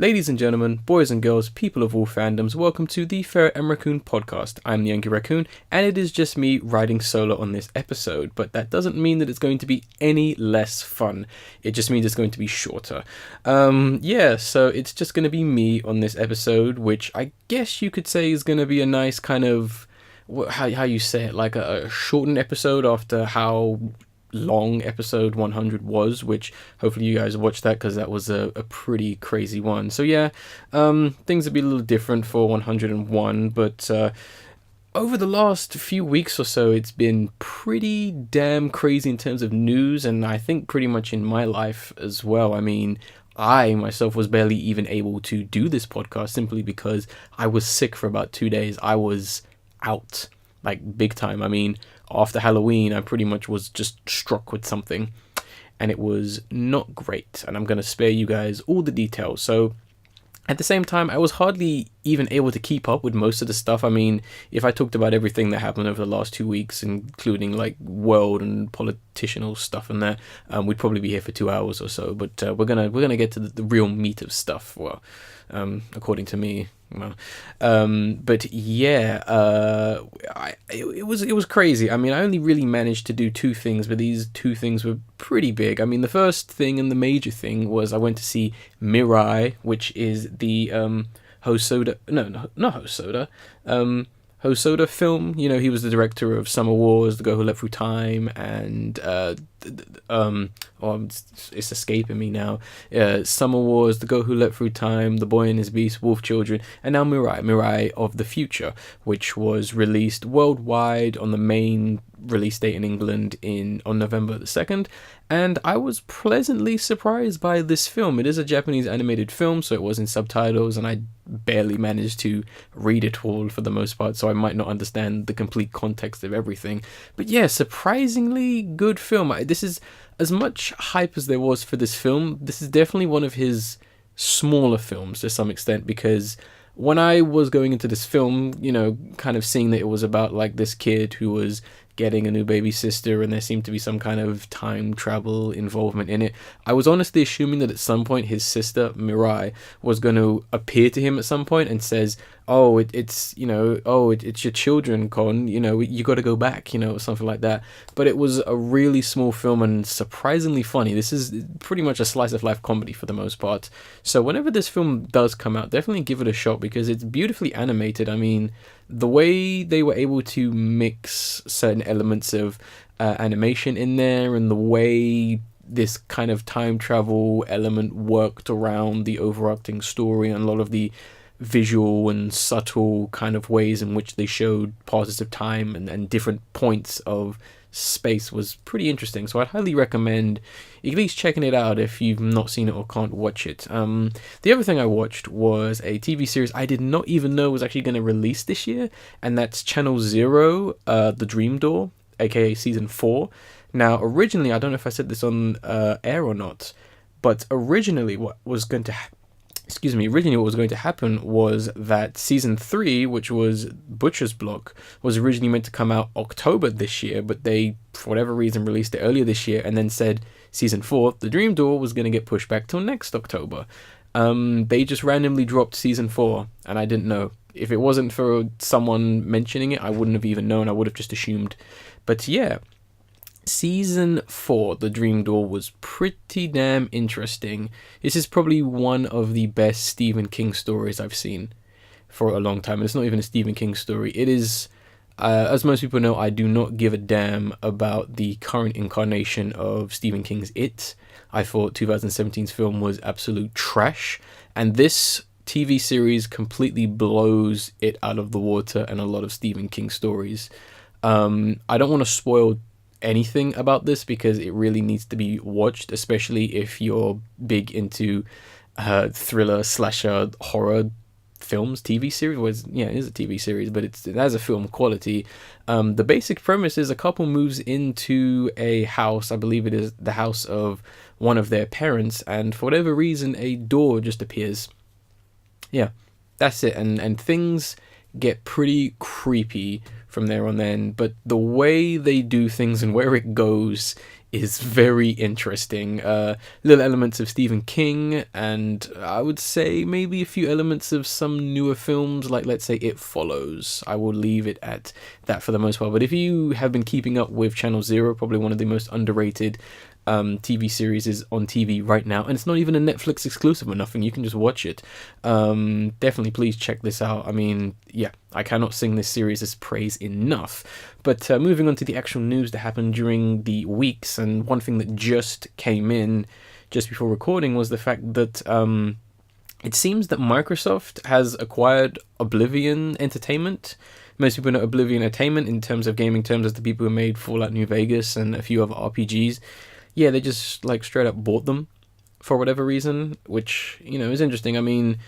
Ladies and gentlemen, boys and girls, people of all fandoms, welcome to the Ferret Raccoon podcast. I'm the Yankee Raccoon, and it is just me riding solo on this episode, but that doesn't mean that it's going to be any less fun. It just means it's going to be shorter. So it's just going to be me on this episode, which I guess you could say is going to be a nice kind of, how you say it, like a shortened episode after how long episode 100 was, which hopefully you guys watched that because that was a pretty crazy one. So yeah, things will be a little different for 101, but over the last few weeks or so, it's been pretty damn crazy in terms of news, and I think pretty much in my life as well. I mean, I myself was barely even able to do this podcast simply because I was sick for about 2 days. I was out, like, big time. I mean, after Halloween, I pretty much was just struck with something, and it was not great, and I'm going to spare you guys all the details. So at the same time, I was hardly even able to keep up with most of the stuff. I mean, if I talked about everything that happened over the last 2 weeks, including like world and political stuff and that, we'd probably be here for 2 hours or so. But we're gonna get to the real meat of stuff. Well, according to me. Well, but yeah, it was crazy. I mean, I only really managed to do two things, but these two things were pretty big. I mean, the first thing and the major thing was I went to see Mirai, which is the Hosoda. No, not Hosoda. Hosoda film. You know, he was the director of Summer Wars, The Girl Who Leapt Through Time, and it's escaping me now. Summer Wars, The Girl Who Leapt Through Time, The Boy and His Beast, Wolf Children, and now Mirai of the Future, which was released worldwide on the main release date in England on November the 2nd, and I was pleasantly surprised by this film. It is a Japanese animated film, so it was in subtitles, and I barely managed to read it all for the most part, so I might not understand the complete context of everything. But yeah, surprisingly good film. This is, as much hype as there was for this film, this is definitely one of his smaller films to some extent, because when I was going into this film, you know, kind of seeing that it was about like this kid who was getting a new baby sister and there seemed to be some kind of time travel involvement in it, I was honestly assuming that at some point his sister Mirai was going to appear to him at some point and says, it's your children, Con, you know, you got to go back, you know, or something like that. But it was a really small film and surprisingly funny. This is pretty much a slice of life comedy for the most part. So whenever this film does come out, definitely give it a shot because it's beautifully animated. I mean, the way they were able to mix certain elements of animation in there, and the way this kind of time travel element worked around the overarching story, and a lot of the visual and subtle kind of ways in which they showed pauses of time and different points of space was pretty interesting. So I'd highly recommend at least checking it out if you've not seen it or can't watch it. The other thing I watched was a TV series I did not even know was actually going to release this year, and that's Channel Zero, The Dream Door, aka season 4. Now, originally, I don't know if I said this on air or not, but originally what was going to happen was that season 3, which was Butcher's Block, was originally meant to come out October this year, but they, for whatever reason, released it earlier this year and then said season 4, The Dream Door, was going to get pushed back till next October. They just randomly dropped season 4, and I didn't know. If it wasn't for someone mentioning it, I wouldn't have even known. I would have just assumed. But yeah, Season 4, The Dream Door, was pretty damn interesting. This is probably one of the best Stephen King stories I've seen for a long time. And it's not even a Stephen King story. It is, as most people know, I do not give a damn about the current incarnation of Stephen King's It. I thought 2017's film was absolute trash. And this TV series completely blows it out of the water and a lot of Stephen King stories. I don't want to spoil anything about this because it really needs to be watched, especially if you're big into thriller slasher horror films. TV series, it is a TV series, but it has a film quality. The basic premise is a couple moves into a house, I believe it is the house of one of their parents, and for whatever reason a door just appears. Yeah, that's it, and things get pretty creepy from there on then, but the way they do things and where it goes is very interesting. Little elements of Stephen King, and I would say maybe a few elements of some newer films, like let's say It Follows. I will leave it at that for the most part. But if you have been keeping up with Channel Zero, probably one of the most underrated TV series is on TV right now, and it's not even a Netflix exclusive or nothing. You can just watch it. Definitely please check this out. I mean, yeah, I cannot sing this series as praise enough. But moving on to the actual news that happened during the weeks, and one thing that just came in just before recording was the fact that it seems that Microsoft has acquired Oblivion Entertainment. Most people know Oblivion Entertainment in terms of gaming terms as the people who made Fallout New Vegas and a few other RPGs. Yeah, they just like straight up bought them for whatever reason, which, you know, is interesting. I mean,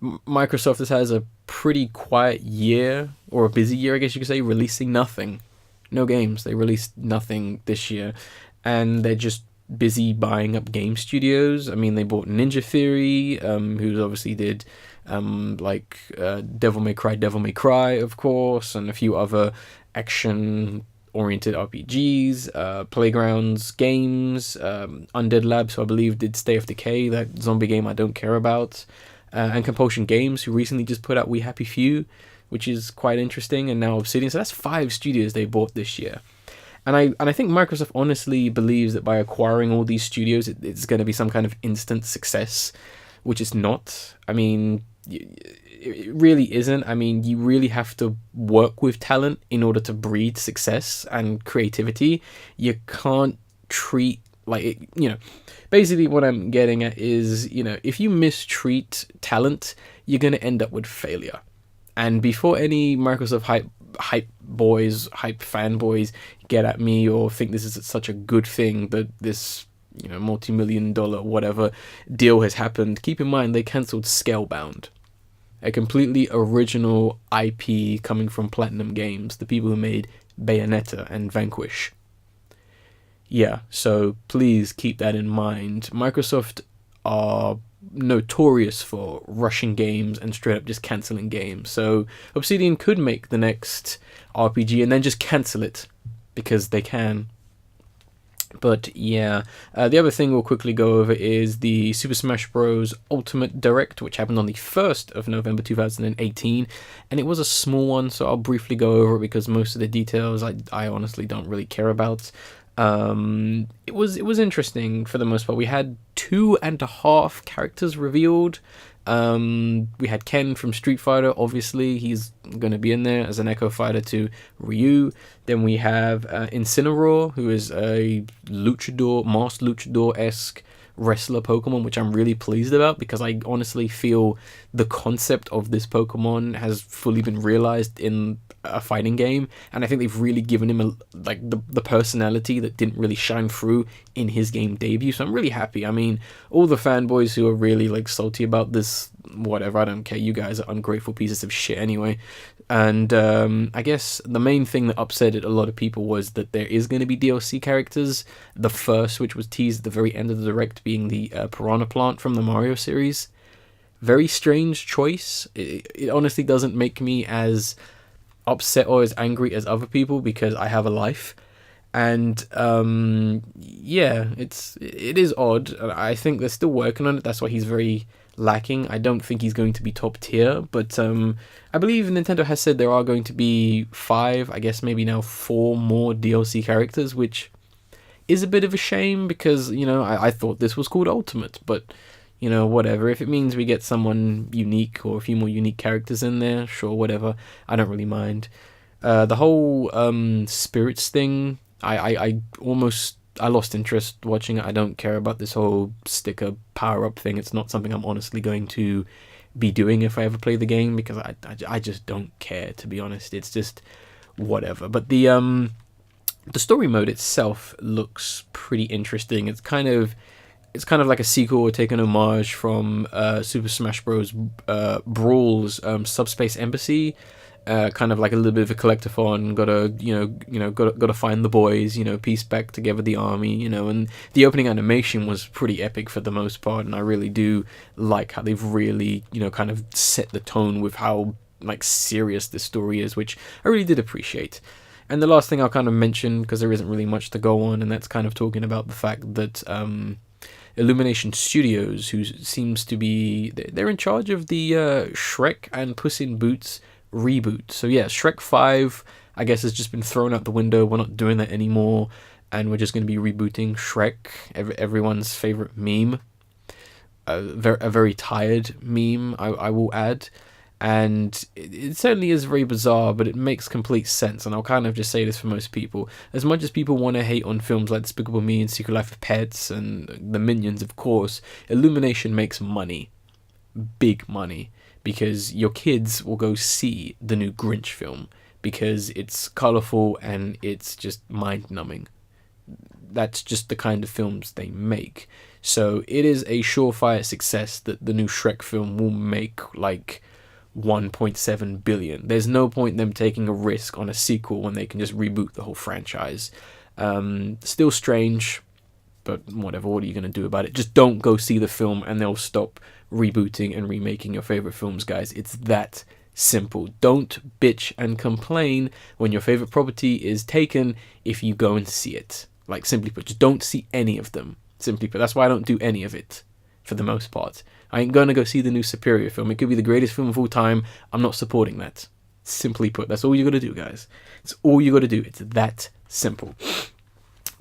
Microsoft has a pretty quiet year, or a busy year, I guess you could say, releasing nothing. No games. They released nothing this year, and they're just busy buying up game studios. I mean, they bought Ninja Theory, who obviously did Devil May Cry, of course, and a few other action-oriented RPGs, Playgrounds games, Undead Labs, who I believe did Stay of Decay, that zombie game I don't care about, and Compulsion Games, who recently just put out We Happy Few, which is quite interesting, and now Obsidian. So that's 5 studios they bought this year. And I think Microsoft honestly believes that by acquiring all these studios, it's going to be some kind of instant success, which it's not. I mean, it really isn't. I mean, you really have to work with talent in order to breed success and creativity. You can't treat like it, you know. Basically, what I'm getting at is, you know, if you mistreat talent, you're going to end up with failure. And before any Microsoft hype fanboys get at me or think this is such a good thing that this, you know, multi-million-dollar whatever deal has happened, keep in mind they cancelled Scalebound, a completely original IP coming from Platinum Games, the people who made Bayonetta and Vanquish. Yeah, so please keep that in mind. Microsoft are notorious for rushing games and straight up just cancelling games. So Obsidian could make the next RPG and then just cancel it because they can. But yeah, the other thing we'll quickly go over is the Super Smash Bros. Ultimate Direct, which happened on the 1st of November 2018, and it was a small one, so I'll briefly go over it because most of the details I honestly don't really care about. It was interesting for the most part. We had 2.5 characters revealed. We had Ken from Street Fighter, obviously he's going to be in there as an echo fighter to Ryu. Then we have Incineroar, who is a luchador, masked luchador-esque wrestler Pokemon, which I'm really pleased about because I honestly feel the concept of this Pokemon has fully been realized in a fighting game, and I think they've really given him the personality that didn't really shine through in his game debut. So I'm really happy. I mean, all the fanboys who are really like salty about this, whatever, I don't care. You guys are ungrateful pieces of shit anyway. And I guess the main thing that upset a lot of people was that there is going to be DLC characters. The first, which was teased at the very end of the Direct, being the Piranha Plant from the Mario series. Very strange choice. It honestly doesn't make me as upset or as angry as other people because I have a life. And yeah, it is odd. I think they're still working on it. That's why he's very lacking. I don't think he's going to be top tier, but I believe Nintendo has said there are going to be 5, I guess maybe now 4 more DLC characters, which is a bit of a shame because, you know, I thought this was called Ultimate, but, you know, whatever. If it means we get someone unique or a few more unique characters in there, sure, whatever. I don't really mind. The whole spirits thing, I lost interest watching it. I don't care about this whole sticker power-up thing. It's not something I'm honestly going to be doing if I ever play the game because I just don't care, to be honest. It's just whatever. But the story mode itself looks pretty interesting. It's kind of like a sequel or take an homage from Super Smash Bros. Brawl's Subspace Embassy. Kind of like a little bit of a collectathon. Gotta find the boys. Piece back together the army. And the opening animation was pretty epic for the most part, and I really do like how they've really kind of set the tone with how like serious this story is, which I really did appreciate. And the last thing I'll kind of mention, because there isn't really much to go on, and that's kind of talking about the fact that Illumination Studios, who seems to be, they're in charge of the Shrek and Puss in Boots reboot. So yeah, Shrek 5, I guess, has just been thrown out the window. We're not doing that anymore, and we're just going to be rebooting Shrek, everyone's favorite meme. A very tired meme, I will add. And it certainly is very bizarre, but it makes complete sense. And I'll kind of just say this for most people. As much as people want to hate on films like Despicable Me and Secret Life of Pets and the Minions, of course, Illumination makes money. Big money. Because your kids will go see the new Grinch film. Because it's colourful and it's just mind-numbing. That's just the kind of films they make. So it is a surefire success that the new Shrek film will make like 1.7 billion. There's no point in them taking a risk on a sequel when they can just reboot the whole franchise. Still strange, but whatever. What are you going to do about it? Just don't go see the film and they'll stop rebooting and remaking your favorite films, guys. It's that simple. Don't bitch and complain when your favorite property is taken if you go and see it. Like, simply put, just don't see any of them. Simply put, that's why I don't do any of it for the most part. I ain't gonna go see the new Superior film. It could be the greatest film of all time. I'm not supporting that. Simply put, that's all you gotta do, guys. It's all you gotta do. It's that simple.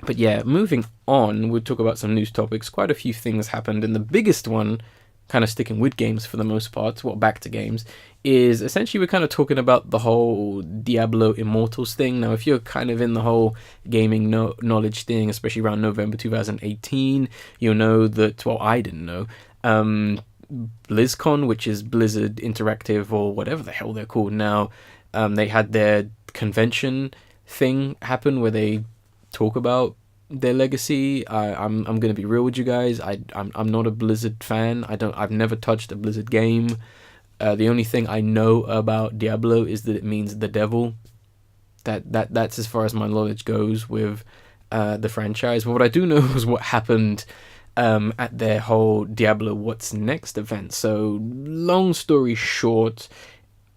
But yeah, moving on, we'll talk about some news topics. Quite a few things happened, and the biggest one, kind of sticking with games for the most part, back to games, is essentially we're kind of talking about the whole Diablo Immortals thing. Now, if you're kind of in the whole gaming knowledge thing, especially around November 2018, you'll know that, well, I didn't know, BlizzCon, which is Blizzard Interactive or whatever the hell they're called now, they had their convention thing happen where they talk about their legacy. I'm gonna be real with you guys. I'm not a Blizzard fan. I've never touched a Blizzard game. The only thing I know about Diablo is that it means the devil. That's as far as my knowledge goes with the franchise. But what I do know is what happened at their whole Diablo What's Next event. So long story short,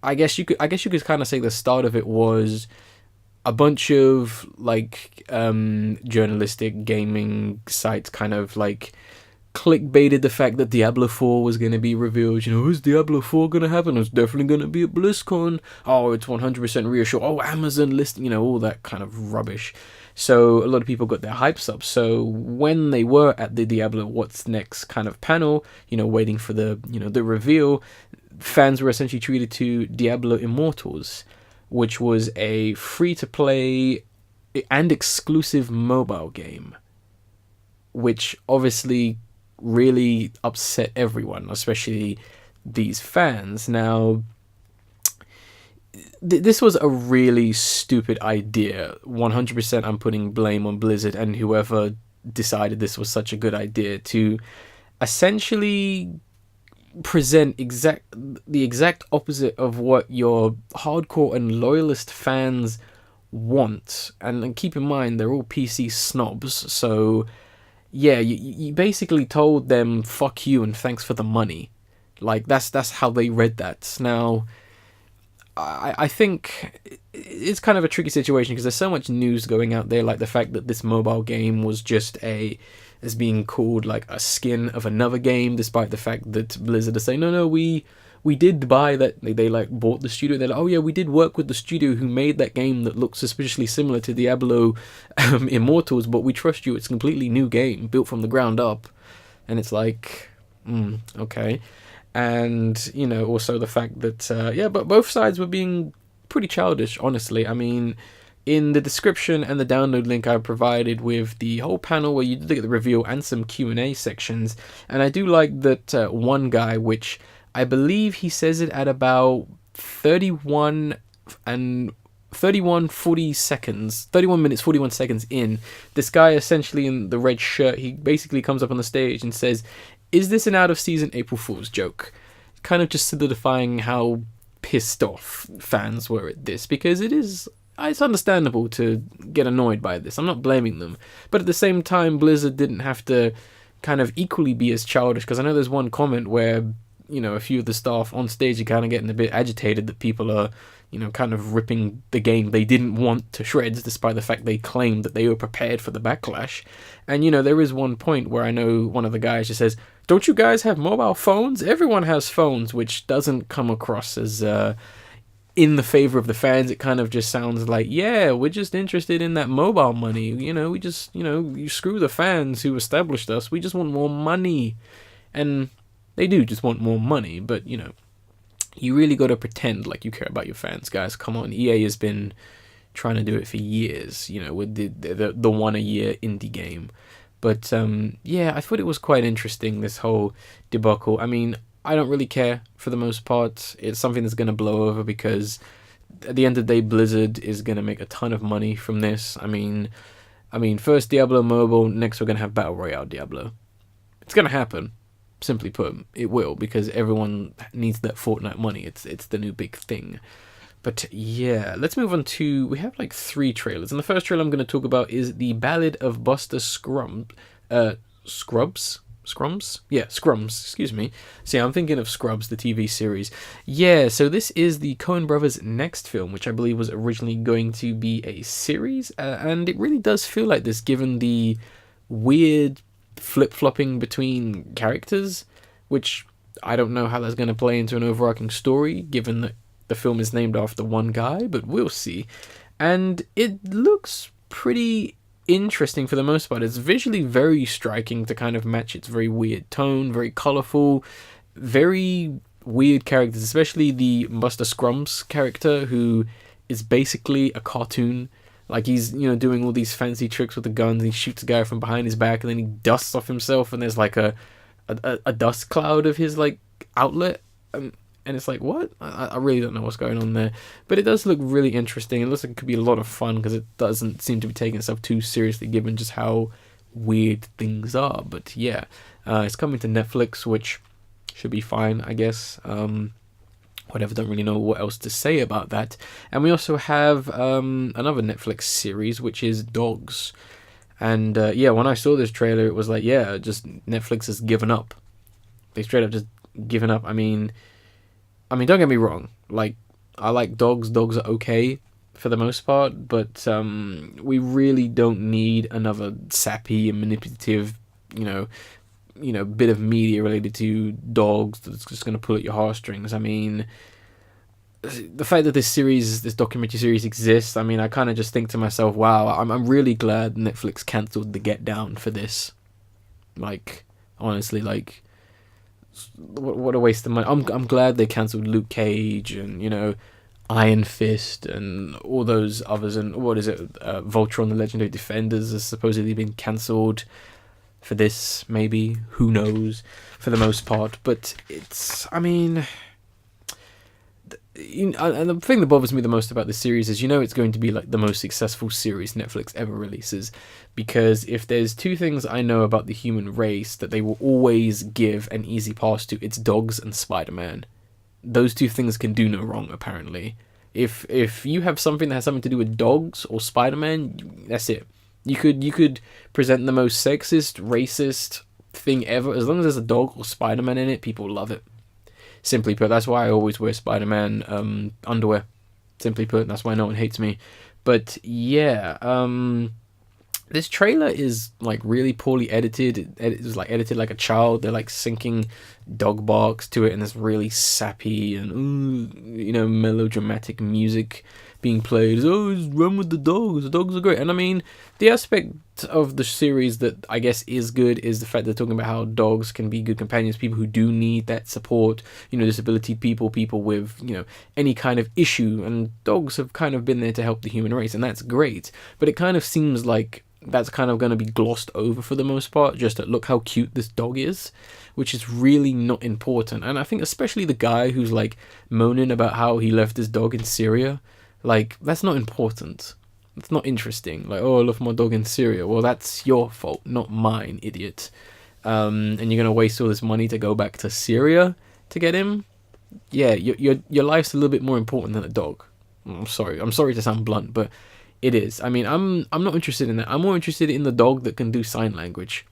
I guess you could kind of say the start of it was a bunch of like journalistic gaming sites kind of like clickbaited the fact that Diablo 4 was going to be revealed. You know, is Diablo 4 going to happen? It's definitely going to be at BlizzCon. Oh, it's 100% reassured. Oh, Amazon list, you know, all that kind of rubbish. So a lot of people got their hypes up. So when they were at the Diablo What's Next kind of panel, you know, waiting for the, you know, the reveal, fans were essentially treated to Diablo Immortals, which was a free-to-play and exclusive mobile game, which obviously really upset everyone, especially these fans. Now, this was a really stupid idea. 100% I'm putting blame on Blizzard and whoever decided this was such a good idea to essentially present the exact opposite of what your hardcore and loyalist fans want. And keep in mind, they're all PC snobs, so yeah, you basically told them fuck you and thanks for the money. Like, that's how they read that. Now, I think it's kind of a tricky situation because there's so much news going out there, like the fact that this mobile game was just as being called like a skin of another game, despite the fact that Blizzard is saying, no, we did buy that. They like bought the studio. They're like, oh yeah, we did work with the studio who made that game that looks suspiciously similar to Diablo Immortals, but we trust you. It's a completely new game built from the ground up. And it's like, okay. And, you know, also the fact that, but both sides were being pretty childish, honestly. I mean, in the description and the download link I provided with the whole panel where you look at the reveal and some Q&A sections, and I do like that one guy, which I believe he says it at about 31 minutes 41 seconds in, this guy essentially in the red shirt, he basically comes up on the stage and says, is this an out-of-season April Fool's joke? Kind of just solidifying how pissed off fans were at this, because it's understandable to get annoyed by this. I'm not blaming them. But at the same time, Blizzard didn't have to kind of equally be as childish, because I know there's one comment where a few of the staff on stage are kind of getting a bit agitated that people are, kind of ripping the game they didn't want to shreds, despite the fact they claimed that they were prepared for the backlash. And, there is one point where I know one of the guys just says, "Don't you guys have mobile phones? Everyone has phones," which doesn't come across as in the favor of the fans. It kind of just sounds like, yeah, we're just interested in that mobile money. We just, you screw the fans who established us. We just want more money. And they do just want more money, but, you really got to pretend like you care about your fans, guys. Come on, EA has been trying to do it for years, with the one a year indie game. But yeah, I thought it was quite interesting, this whole debacle. I mean, I don't really care for the most part. It's something that's going to blow over because at the end of the day, Blizzard is going to make a ton of money from this. I mean, first Diablo Mobile, next we're going to have Battle Royale Diablo. It's going to happen. Simply put, it will, because everyone needs that Fortnite money. It's the new big thing. But yeah, let's move on to, we have like 3 trailers. And the first trailer I'm going to talk about is the Ballad of Buster Scruggs. Scrums? Yeah, Scrums, excuse me. See, I'm thinking of Scrubs, the TV series. Yeah, so this is the Coen brothers' next film, which I believe was originally going to be a series. And it really does feel like this, given the weird flip-flopping between characters, which I don't know how that's going to play into an overarching story, given that the film is named after one guy, but we'll see. And it looks pretty interesting for the most part. It's visually very striking to kind of match its very weird tone, very colourful, very weird characters, especially the Buster Scrums character, who is basically a cartoon. Like, he's, doing all these fancy tricks with the guns, and he shoots a guy from behind his back, and then he dusts off himself, and there's like a dust cloud of his, like, outlet. And it's like, what? I really don't know what's going on there. But it does look really interesting. It looks like it could be a lot of fun, because it doesn't seem to be taking itself too seriously, given just how weird things are. But yeah, it's coming to Netflix, which should be fine, I guess. Whatever, don't really know what else to say about that. And we also have another Netflix series, which is Dogs. And yeah, when I saw this trailer, it was like, yeah, just Netflix has given up. They straight up just given up. I mean, don't get me wrong. Like, I like dogs. Dogs are okay for the most part, but we really don't need another sappy and manipulative, bit of media related to dogs that's just going to pull at your heartstrings. I mean, the fact that this documentary series exists, I mean, I kind of just think to myself, wow, I'm really glad Netflix cancelled The Get Down for this. Like, honestly, like, what a waste of money. I'm glad they cancelled Luke Cage and, Iron Fist and all those others, and what is it, Voltron the Legendary Defenders has supposedly been cancelled for this, maybe, who knows, for the most part. But it's, I mean, and the thing that bothers me the most about this series is, it's going to be like the most successful series Netflix ever releases, because if there's 2 things I know about the human race that they will always give an easy pass to, it's dogs and Spider-Man. Those 2 things can do no wrong, apparently. If you have something that has something to do with dogs or Spider-Man, that's it. You could present the most sexist, racist thing ever. As long as there's a dog or Spider-Man in it, people love it. Simply put, that's why I always wear Spider-Man underwear. Simply put, that's why no one hates me. But yeah, this trailer is like really poorly edited. It was like edited like a child. They're like syncing dog barks to it, and this really sappy and melodramatic music being played. Just run with the dogs. The dogs are great. And I mean, the aspect of the series that I guess is good is the fact they're talking about how dogs can be good companions, people who do need that support, disability people with, any kind of issue, and dogs have kind of been there to help the human race, and that's great. But it kind of seems like that's kind of going to be glossed over for the most part, just to look how cute this dog is, which is really not important. And I think especially the guy who's like moaning about how he left his dog in Syria, like, that's not important. It's not interesting. Like, oh, I left my dog in Syria. Well, that's your fault, not mine, idiot. And you're gonna waste all this money to go back to Syria to get him? Yeah, your life's a little bit more important than a dog. I'm sorry to sound blunt, but it is. I mean, I'm not interested in that. I'm more interested in the dog that can do sign language.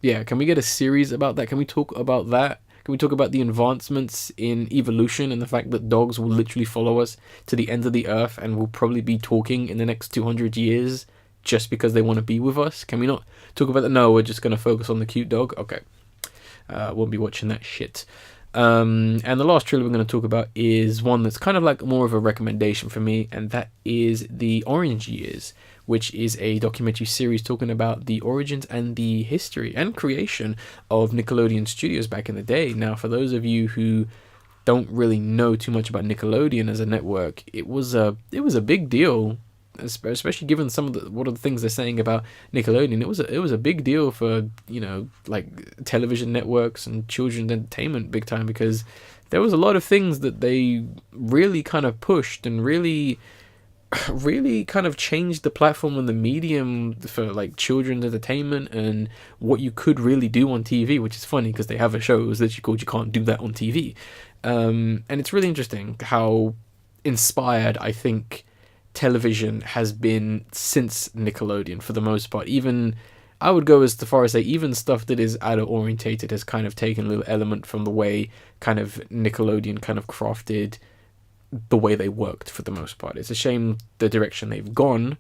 Yeah, can we get a series about that? Can we talk about that? Can we talk about the advancements in evolution and the fact that dogs will literally follow us to the ends of the earth and will probably be talking in the next 200 years just because they want to be with us? Can we not talk about that? No, we're just going to focus on the cute dog. Okay. Won't be watching that shit. And the last trailer we're going to talk about is one that's kind of like more of a recommendation for me, and that is The Orange Years, which is a documentary series talking about the origins and the history and creation of Nickelodeon Studios back in the day. Now, for those of you who don't really know too much about Nickelodeon as a network, it was a big deal, especially given some of what are the things they're saying about Nickelodeon. It was a big deal for, you know, like television networks and children's entertainment big time, because there was a lot of things that they really kind of pushed and really kind of changed the platform and the medium for like children's entertainment and what you could really do on TV, which is funny because they have a show that's literally called You Can't Do That on TV. And it's really interesting how inspired I think television has been since Nickelodeon for the most part. Even I would go as far as say even stuff that is adult orientated has kind of taken a little element from the way kind of Nickelodeon kind of crafted the way they worked for the most part. It's a shame the direction they've gone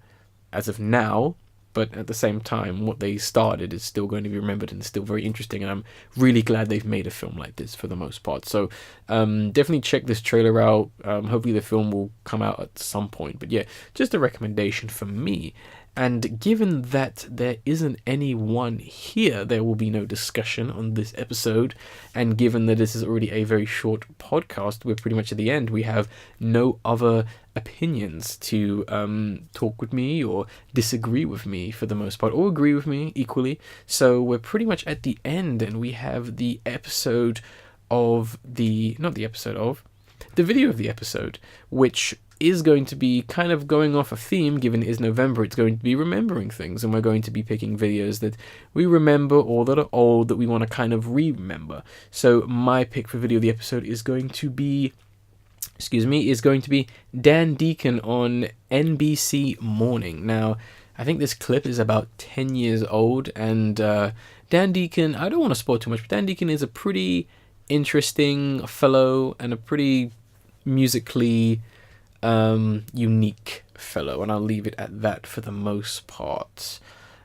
as of now, but at the same time what they started is still going to be remembered and still very interesting, and I'm really glad they've made a film like this for the most part. So definitely check this trailer out. Hopefully the film will come out at some point, but yeah, just a recommendation for me. And given that there isn't anyone here, there will be no discussion on this episode. And given that this is already a very short podcast, we're pretty much at the end. We have no other opinions to talk with me or disagree with me for the most part, or agree with me equally. So we're pretty much at the end, and we have the episode of the video of the episode, which is going to be kind of going off a theme. Given it is November, it's going to be remembering things, and we're going to be picking videos that we remember or that are old that we want to kind of remember. So my pick for video of the episode is going to be Dan Deacon on NBC Morning. Now, I think this clip is about 10 years old, and Dan Deacon, I don't want to spoil too much, but Dan Deacon is a pretty interesting fellow and a pretty musically unique fellow, and I'll leave it at that for the most part.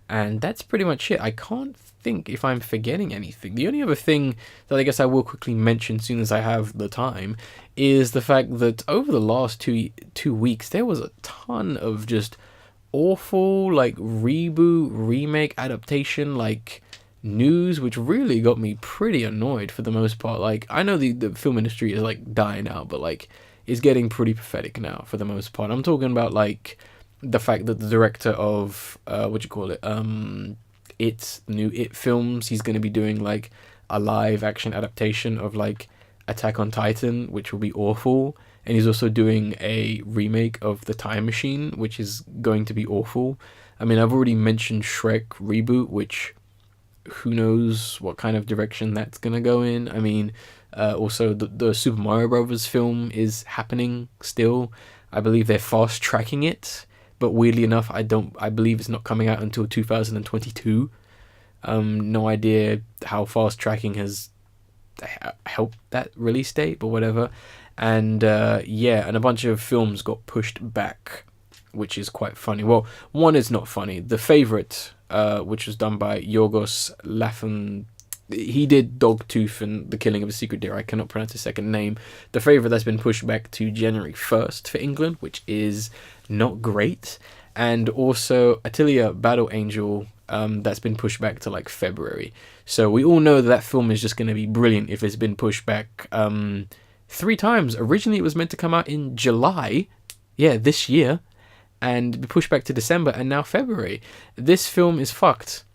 And that's pretty much it. I can't think if I'm forgetting anything. The only other thing that I guess I will quickly mention as soon as I have the time is the fact that over the last two weeks there was a ton of just awful like reboot, remake, adaptation like news, which really got me pretty annoyed for the most part. Like, I know the film industry is like dying out, but like is getting pretty pathetic now for the most part. I'm talking about like the fact that the director of It films, he's going to be doing like a live action adaptation of like Attack on Titan, which will be awful, and he's also doing a remake of The Time Machine, which is going to be awful. I mean, I've already mentioned Shrek Reboot, which who knows what kind of direction that's going to go in. I mean, also the Super Mario Brothers film is happening still. I believe they're fast tracking it, but weirdly enough, I believe it's not coming out until 2022. No idea how fast tracking has helped that release date, but whatever. And and a bunch of films got pushed back, which is quite funny. Well, one is not funny. The Favorite, which was done by Yorgos Lanthimos, he did Dogtooth and The Killing of a Secret Deer. I cannot pronounce his second name. The Favorite, that's been pushed back to January 1st for England, which is not great. And also Atelier Battle Angel, that's been pushed back to like February. So we all know that film is just going to be brilliant if it's been pushed back 3 times. Originally it was meant to come out in July, this year, and be pushed back to December, and now February. This film is fucked.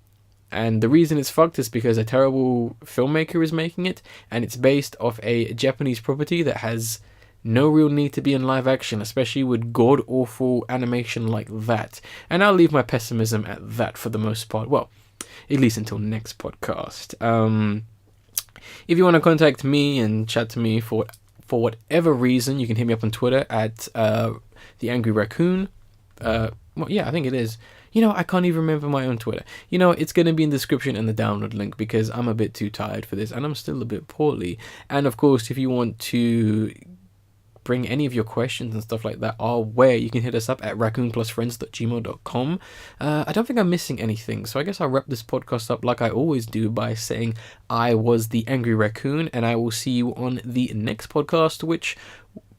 And the reason it's fucked is because a terrible filmmaker is making it, and it's based off a Japanese property that has no real need to be in live action, especially with god-awful animation like that. And I'll leave my pessimism at that for the most part. Well, at least until next podcast. If you want to contact me and chat to me for whatever reason, you can hit me up on Twitter at The Angry Raccoon. I think it is. I can't even remember my own Twitter. It's going to be in the description and the download link, because I'm a bit too tired for this and I'm still a bit poorly. And of course, if you want to bring any of your questions and stuff like that our way, you can hit us up at raccoonplusfriends.gmail.com. I don't think I'm missing anything, so I guess I'll wrap this podcast up like I always do by saying I was the Angry Raccoon, and I will see you on the next podcast, which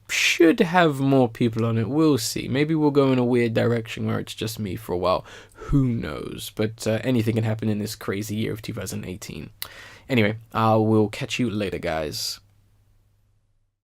should have more people on it. We'll see. Maybe we'll go in a weird direction where it's just me for a while. Who knows? But anything can happen in this crazy year of 2018. Anyway, I will catch you later, guys.